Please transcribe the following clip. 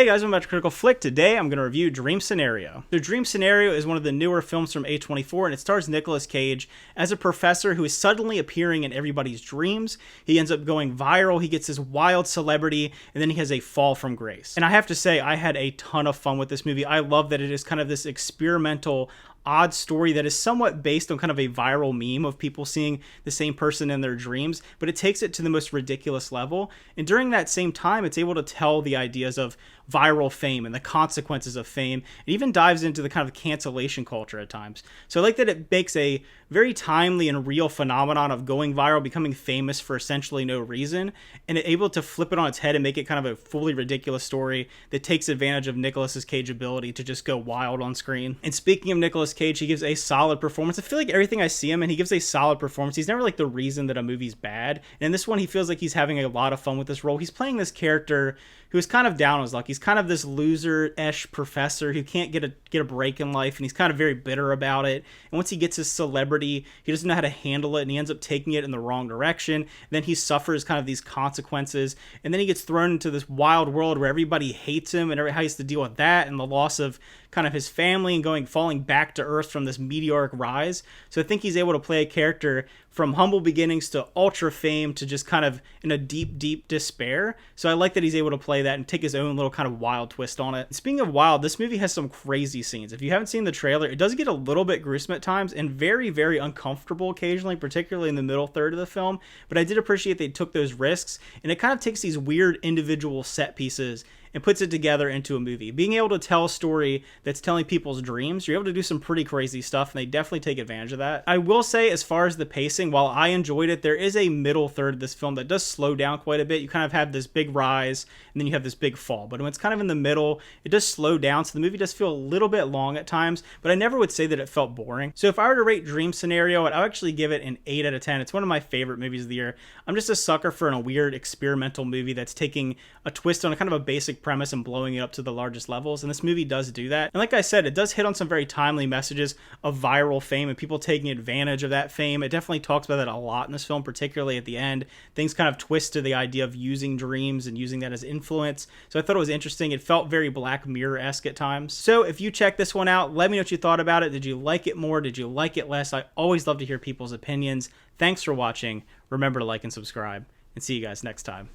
Hey guys, welcome back to Critical Flick. Today I'm going to review Dream Scenario. The Dream Scenario is one of the newer films from A24, and it stars Nicolas Cage as a professor who is suddenly appearing in everybody's dreams. He ends up going viral, he gets this wild celebrity, and then he has a fall from grace. And I have to say, I had a ton of fun with this movie. I love that it is kind of this experimental, odd story that is somewhat based on kind of a viral meme of people seeing the same person in their dreams, but it takes it to the most ridiculous level. And during that same time, it's able to tell the ideas of viral fame and the consequences of fame. It even dives into the kind of cancellation culture at times. So I like that it makes a very timely and real phenomenon of going viral, becoming famous for essentially no reason, and it able to flip it on its head and make it kind of a fully ridiculous story that takes advantage of Nicolas Cage's ability to just go wild on screen. And speaking of Nicolas Cage, he gives a solid performance. I feel like everything I see him in, he gives a solid performance. He's never like the reason that a movie's bad. And in this one, he feels like he's having a lot of fun with this role. He's playing this character who is kind of down on his luck. He's kind of this loser-esh professor who can't get a break in life, and he's kind of very bitter about it. And once he gets his celebrity, he doesn't know how to handle it, and he ends up taking it in the wrong direction. Then he suffers kind of these consequences, and then he gets thrown into this wild world where everybody hates him, and how he has to deal with that, and the loss of kind of his family, and falling back to earth from this meteoric rise. So I think he's able to play a character from humble beginnings to ultra fame to just kind of in a deep, deep despair. So I like that he's able to play that and take his own little kind of wild twist on it. Speaking of wild, this movie has some crazy scenes. If you haven't seen the trailer, it does get a little bit gruesome at times and very, very uncomfortable occasionally, particularly in the middle third of the film. But I did appreciate they took those risks, and it kind of takes these weird individual set pieces and puts it together into a movie. Being able to tell a story that's telling people's dreams, you're able to do some pretty crazy stuff, and they definitely take advantage of that. I will say, as far as the pacing, while I enjoyed it, there is a middle third of this film that does slow down quite a bit. You kind of have this big rise, and then you have this big fall. But when it's kind of in the middle, it does slow down, so the movie does feel a little bit long at times, but I never would say that it felt boring. So if I were to rate Dream Scenario, I'd actually give it an 8 out of 10. It's one of my favorite movies of the year. I'm just a sucker for a weird experimental movie that's taking a twist on a kind of a basic premise and blowing it up to the largest levels, and this movie does do that. And like I said, it does hit on some very timely messages of viral fame and people taking advantage of that fame. It definitely talks about that a lot in this film, particularly at the end. Things kind of twist to the idea of using dreams and using that as influence. So I thought it was interesting. It felt very Black Mirror-esque at times. So if you check this one out, let me know what you thought about it. Did you like it more? Did you like it less? I always love to hear people's opinions. Thanks for watching. Remember to like and subscribe, and see you guys next time.